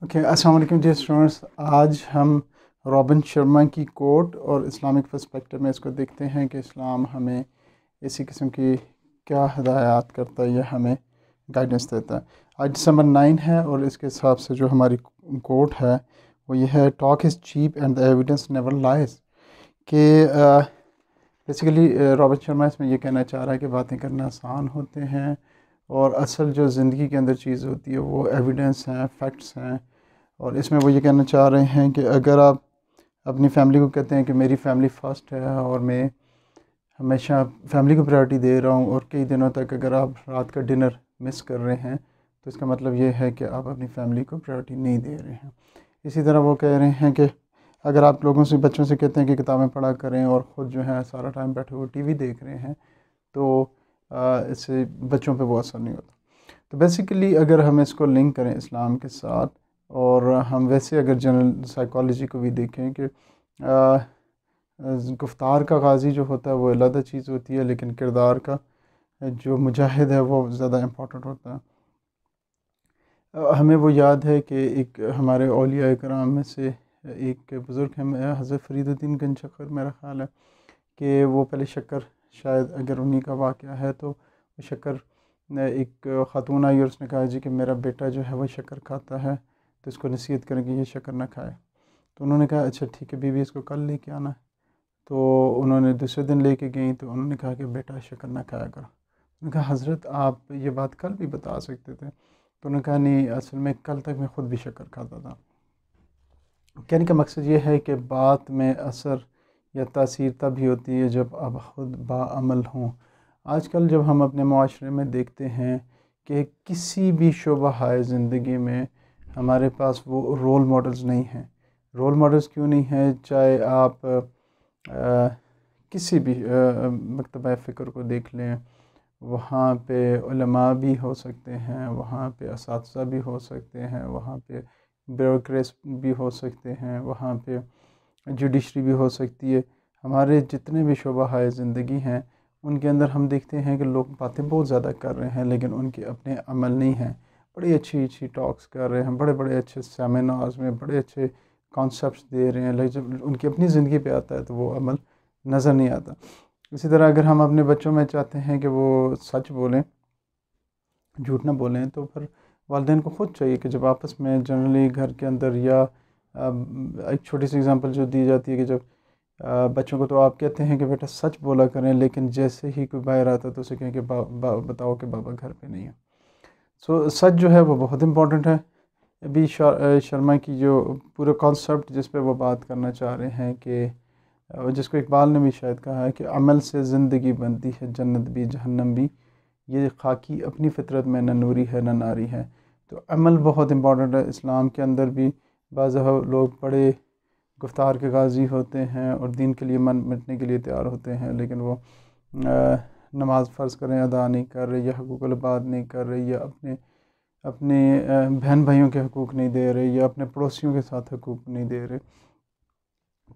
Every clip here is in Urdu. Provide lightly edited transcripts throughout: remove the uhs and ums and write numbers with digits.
اوکے، السلام علیکم ڈیئر اسٹوڈنٹس۔ آج ہم رابن شرما کی کوٹ اور اسلامک پرسپیکٹو میں اس کو دیکھتے ہیں کہ اسلام ہمیں اسی قسم کی کیا ہدایات کرتا ہے یا ہمیں گائیڈنس دیتا ہے۔ آج December 9 ہے اور اس کے حساب سے جو ہماری کوٹ ہے وہ یہ ہے: talk is cheap and the evidence never لائز۔ کہ بیسیکلی رابن شرما اس میں یہ کہنا چاہ رہا ہے کہ باتیں کرنا آسان ہوتے ہیں اور اصل جو زندگی کے اندر چیز ہوتی ہے وہ ایویڈنس ہیں، فیکٹس ہیں۔ اور اس میں وہ یہ کہنا چاہ رہے ہیں کہ اگر آپ اپنی فیملی کو کہتے ہیں کہ میری فیملی فرسٹ ہے اور میں ہمیشہ فیملی کو پرائرٹی دے رہا ہوں، اور کئی دنوں تک اگر آپ رات کا ڈنر مس کر رہے ہیں تو اس کا مطلب یہ ہے کہ آپ اپنی فیملی کو پرائرٹی نہیں دے رہے ہیں۔ اسی طرح وہ کہہ رہے ہیں کہ اگر آپ لوگوں سے، بچوں سے کہتے ہیں کہ کتابیں پڑھا کریں اور خود جو ہے سارا ٹائم بیٹھے ہوئے ٹی وی دیکھ رہے ہیں تو اس سے بچوں پہ وہ اثر نہیں ہوتا۔ تو بیسیکلی اگر ہم اس کو لنک کریں اسلام کے ساتھ، اور ہم ویسے اگر جنرل سائیکالوجی کو بھی دیکھیں کہ گفتار کا غازی جو ہوتا ہے وہ علیحدہ چیز ہوتی ہے، لیکن کردار کا جو مجاہد ہے وہ زیادہ امپورٹنٹ ہوتا ہے۔ ہمیں وہ یاد ہے کہ ایک ہمارے اولیاء کرام میں سے ایک بزرگ ہیں، حضرت فرید الدین گنج شکر، میرا خیال ہے کہ وہ پہلے شکر، شاید اگر انہی کا واقعہ ہے تو شکر ایک خاتون آئی اور اس نے کہا جی کہ میرا بیٹا جو ہے وہ شکر کھاتا ہے تو اس کو نصیحت کریں کہ یہ شکر نہ کھائے۔ تو انہوں نے کہا اچھا ٹھیک ہے بیوی، اس کو کل لے کے آنا ہے۔ تو انہوں نے دوسرے دن لے کے گئیں تو انہوں نے کہا کہ بیٹا شکر نہ کھایا کرو۔ انہوں نے کہا حضرت آپ یہ بات کل بھی بتا سکتے تھے۔ تو انہوں نے کہا نہیں، اصل میں کل تک میں خود بھی شکر کھاتا تھا۔ کہنے کا مقصد یہ ہے کہ بات میں اثر یا تاثیر تب ہی ہوتی ہے جب آپ خود باعمل ہوں۔ آج کل جب ہم اپنے معاشرے میں دیکھتے ہیں کہ کسی بھی شعبہ زندگی میں ہمارے پاس وہ رول ماڈلز نہیں ہیں۔ رول ماڈلز کیوں نہیں ہیں؟ چاہے آپ کسی بھی مکتبہ فکر کو دیکھ لیں، وہاں پہ علماء بھی ہو سکتے ہیں، وہاں پہ اساتذہ بھی ہو سکتے ہیں، وہاں پہ بیوروکریٹس بھی ہو سکتے ہیں، وہاں پہ جوڈیشری بھی ہو سکتی ہے۔ ہمارے جتنے بھی شعبہ زندگی ہیں ان کے اندر ہم دیکھتے ہیں کہ لوگ باتیں بہت زیادہ کر رہے ہیں لیکن ان کے اپنے عمل نہیں ہیں۔ بڑی اچھی اچھی ٹاکس کر رہے ہیں، بڑے بڑے اچھے سیمینارز میں بڑے اچھے کانسیپٹس دے رہے ہیں، لیکن جب ان کی اپنی زندگی پہ آتا ہے تو وہ عمل نظر نہیں آتا۔ اسی طرح اگر ہم اپنے بچوں میں چاہتے ہیں کہ وہ سچ بولیں، جھوٹ نہ بولیں، تو پھر والدین کو خود چاہیے کہ جب آپس میں جنرلی گھر کے اندر، یا ایک چھوٹی سی اگزامپل جو دی جاتی ہے کہ جب بچوں کو تو آپ کہتے ہیں کہ بیٹا سچ بولا کریں، لیکن جیسے ہی کوئی باہر آتا ہے تو اسے کہیں کہ بتاؤ کہ بابا گھر پہ نہیں ہے۔ سو سچ جو ہے وہ بہت امپورٹنٹ ہے۔ ابھی شرما کی جو پورا کانسیپٹ جس پہ وہ بات کرنا چاہ رہے ہیں کہ جس کو اقبال نے بھی شاید کہا ہے کہ عمل سے زندگی بنتی ہے جنت بھی جہنم بھی، یہ خاکی اپنی فطرت میں نہ نوری ہے نہ ناری ہے۔ تو عمل بہت امپورٹنٹ ہے۔ اسلام کے اندر بھی بعض لوگ بڑے گفتار کے غازی ہوتے ہیں اور دین کے لیے من مٹنے کے لیے تیار ہوتے ہیں، لیکن وہ نماز فرض کریں ادا نہیں کر رہے، یا حقوق العباد نہیں کر رہے، یا اپنے بہن بھائیوں کے حقوق نہیں دے رہے، یا اپنے پڑوسیوں کے ساتھ حقوق نہیں دے رہے۔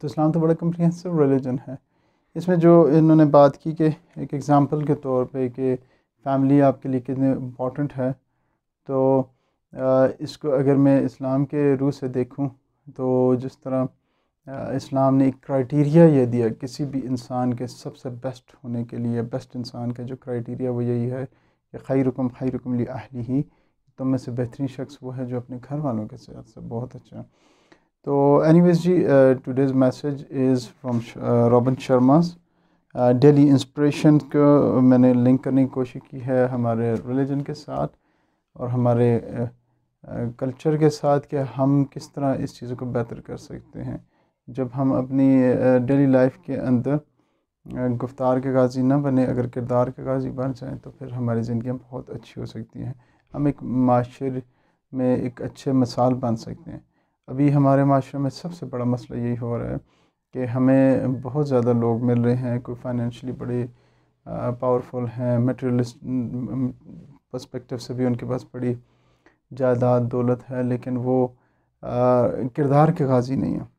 تو اسلام تو بڑا کمپریہنسو ریلیجن ہے۔ اس میں جو انہوں نے بات کی کہ ایک ایگزامپل کے طور پہ کہ فیملی آپ کے لیے کتنے امپورٹنٹ ہے، تو اس کو اگر میں اسلام کے روح سے دیکھوں تو جس طرح اسلام نے ایک کرائیٹیریا یہ دیا کسی بھی انسان کے سب سے بیسٹ ہونے کے لیے، بیسٹ انسان کا جو کرائیٹیریا وہ یہی ہے کہ خیرکم خیرکم لأہلہ، تم میں سے بہترین شخص وہ ہے جو اپنے گھر والوں کے ساتھ سے بہت اچھا ہے۔ تو اینی ویز جی، today's message is from Robin Sharma's daily inspiration کو میں نے لنک کرنے کی کوشش کی ہے ہمارے ریلیجن کے ساتھ اور ہمارے کلچر کے ساتھ، کہ ہم کس طرح اس چیزوں کو بہتر کر سکتے ہیں۔ جب ہم اپنی ڈیلی لائف کے اندر گفتار کے غازی نہ بنے، اگر کردار کے غازی بن جائیں تو پھر ہماری زندگیاں بہت اچھی ہو سکتی ہیں۔ ہم ایک معاشرے میں ایک اچھے مثال بن سکتے ہیں۔ ابھی ہمارے معاشرے میں سب سے بڑا مسئلہ یہی ہو رہا ہے کہ ہمیں بہت زیادہ لوگ مل رہے ہیں، کوئی فائنینشلی بڑے پاورفل ہیں، میٹیریلسٹ پرسپیکٹیو سے بھی ان کے پاس بڑی جائیداد دولت ہے، لیکن وہ کردار کے غازی نہیں ہیں۔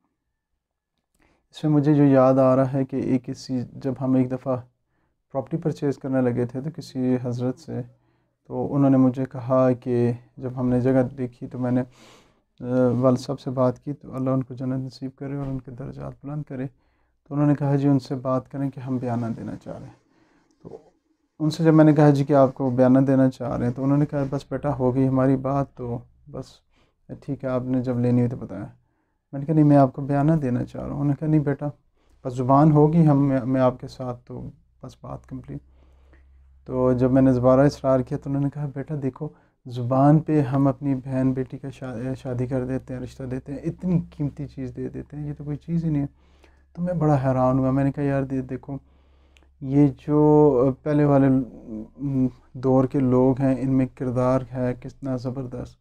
اس میں مجھے جو یاد آ رہا ہے کہ جب ہم ایک دفعہ پراپرٹی پرچیز کرنے لگے تھے تو کسی حضرت سے، تو انہوں نے مجھے کہا کہ جب ہم نے جگہ دیکھی تو میں نے والد صاحب سے بات کی تو اللہ ان کو جنت نصیب کرے اور ان کے درجات بلند کرے. تو انہوں نے کہا جی ان سے بات کریں کہ ہم بیانہ دینا چاہ رہے ہیں. تو ان سے جب میں نے کہا جی کہ آپ کو بیانہ دینا چاہ رہے ہیں تو انہوں نے کہا بس بیٹا ہو گئی ہماری بات, تو بس ٹھیک ہے آپ نے جب لینی ہوئی تو بتایا. میں نے کہا نہیں میں آپ کو بیانہ دینا چاہ رہا ہوں. انہوں نے کہا نہیں بیٹا بس زبان ہوگی میں آپ کے ساتھ, تو بس بات کمپلیٹ. تو جب میں نے دوبارہ اصرار کیا تو انہوں نے کہا بیٹا دیکھو زبان پہ ہم اپنی بہن بیٹی کا شادی کر دیتے ہیں, رشتہ دیتے ہیں, اتنی قیمتی چیز دے دیتے ہیں, یہ تو کوئی چیز ہی نہیں ہے. تو میں بڑا حیران ہوا. میں نے کہا یار دیکھو یہ جو پہلے والے دور کے لوگ ہیں ان میں کردار ہے کتنا زبردست,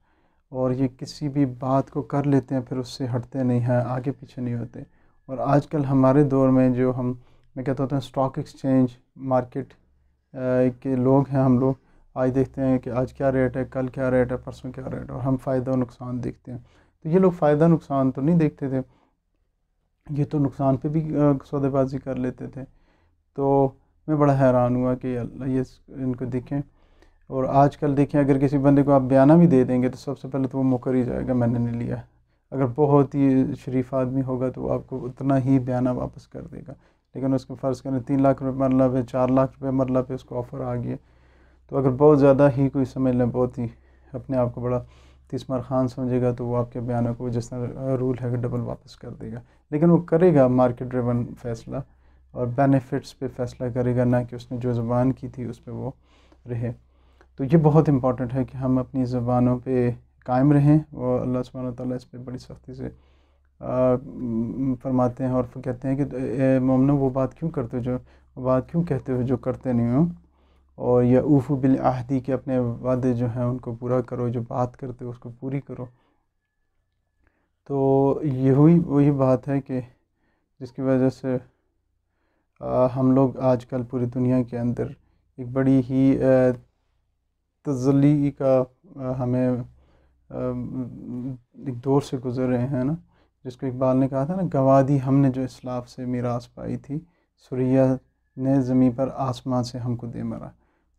اور یہ کسی بھی بات کو کر لیتے ہیں پھر اس سے ہٹتے نہیں ہیں, آگے پیچھے نہیں ہوتے. اور آج کل ہمارے دور میں جو میں کہتا ہوتا ہوں اسٹاک ایکسچینج مارکیٹ کے لوگ ہیں, ہم لوگ آج دیکھتے ہیں کہ آج کیا ریٹ ہے, کل کیا ریٹ ہے, پرسوں کیا ریٹ ہے, اور ہم فائدہ و نقصان دیکھتے ہیں. تو یہ لوگ فائدہ نقصان تو نہیں دیکھتے تھے, یہ تو نقصان پہ بھی سودے بازی کر لیتے تھے. تو میں بڑا حیران ہوا کہ اللہ یہ ان کو دیکھیں. اور آج کل دیکھیں اگر کسی بندے کو آپ بیانہ بھی دے دیں گے تو سب سے پہلے تو وہ مکر ہی جائے گا میں نے نہیں لیا. اگر بہت ہی شریف آدمی ہوگا تو وہ آپ کو اتنا ہی بیانہ واپس کر دے گا. لیکن اس کو فرض کریں 3 لاکھ روپے مرلہ پہ 4 لاکھ روپے مرلہ پہ اس کو آفر آ گیا, تو اگر بہت زیادہ ہی کوئی سمجھ لیں بہت ہی اپنے آپ کو بڑا تیسمار خان سمجھے گا تو وہ آپ کے بیانہ کو جس طرح رول ہے ڈبل واپس کر دے گا. لیکن وہ کرے گا مارکیٹ ڈریون فیصلہ اور بینیفٹس پہ فیصلہ کرے گا, نہ کہ اس نے جو زبان کی تھی اس پہ وہ رہے. تو یہ بہت امپورٹنٹ ہے کہ ہم اپنی زبانوں پہ قائم رہیں. اور اللہ سبحانہ و تعالیٰ اس پہ بڑی سختی سے فرماتے ہیں اور کہتے ہیں کہ اے مومنو وہ بات کیوں کہتے ہو جو کرتے نہیں ہو, اور یا اوفو بالعہدی کہ اپنے وعدے جو ہیں ان کو پورا کرو, جو بات کرتے ہو اس کو پوری کرو. تو یہ وہی بات ہے کہ جس کی وجہ سے ہم لوگ آج کل پوری دنیا کے اندر ایک بڑی ہی تزلی کا ہمیں ایک دور سے گزر رہے ہیں نا, جس کو اقبال نے کہا تھا نا, گوادی ہم نے جو اسلاف سے میراث پائی تھی, سریا نے زمیں پر آسمان سے ہم کو دے مرا.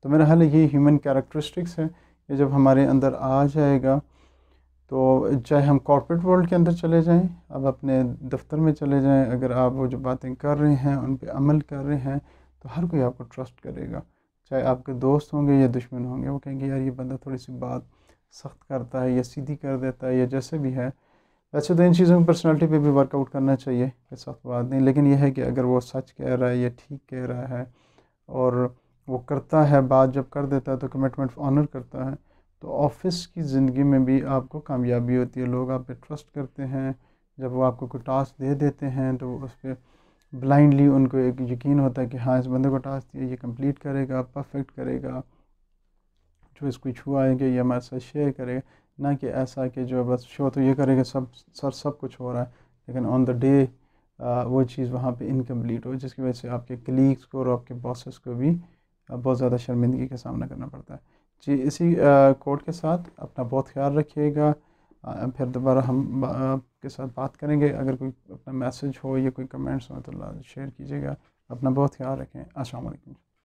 تو میرا خیال ہے یہ ہیومن کیریکٹرسٹکس ہے, یہ جب ہمارے اندر آ جائے گا تو چاہے ہم کارپوریٹ ورلڈ کے اندر چلے جائیں, اب اپنے دفتر میں چلے جائیں, اگر آپ وہ جو باتیں کر رہے ہیں ان پہ عمل کر رہے ہیں تو ہر کوئی آپ کو ٹرسٹ کرے گا. چاہے آپ کے دوست ہوں گے یا دشمن ہوں گے, وہ کہیں گے یار یہ بندہ تھوڑی سی بات سخت کرتا ہے یا سیدھی کر دیتا ہے یا جیسے بھی ہے. ویسے تو ان چیزوں کی پرسنالٹی پہ بھی ورک آؤٹ کرنا چاہیے, کہ سخت بات نہیں, لیکن یہ ہے کہ اگر وہ سچ کہہ رہا ہے یا ٹھیک کہہ رہا ہے اور وہ کرتا ہے بات, جب کر دیتا ہے تو کمٹمنٹ آنر کرتا ہے, تو آفس کی زندگی میں بھی آپ کو کامیابی ہوتی ہے. لوگ آپ پہ ٹرسٹ کرتے ہیں. جب وہ آپ کو کوئی ٹاسک دے دیتے ہیں تو اس پہ بلائنڈلی ان کو ایک یقین ہوتا ہے کہ ہاں اس بندے کو ٹاسک دیا, یہ کمپلیٹ کرے گا, پرفیکٹ کرے گا, جو اس کو چھوا ہے کہ یہ ہمارے ساتھ شیئر کرے گا. نہ کہ ایسا کہ جو بس شو تو یہ کرے گا سب کچھ ہو رہا ہے, لیکن آن دا ڈے وہ چیز وہاں پہ انکمپلیٹ ہو, جس کی وجہ سے آپ کے کلیگس کو اور آپ کے باسز کو بھی بہت زیادہ شرمندگی کا سامنا کرنا پڑتا ہے. جی اسی کوٹ کے ساتھ اپنا بہت خیال رکھیے گا. پھر دوبارہ ہم آپ کے ساتھ بات کریں گے. اگر کوئی اپنا میسج ہو یا کوئی کمنٹس ہو تو شیئر کیجیے گا. اپنا بہت خیال رکھیں. السلام علیکم.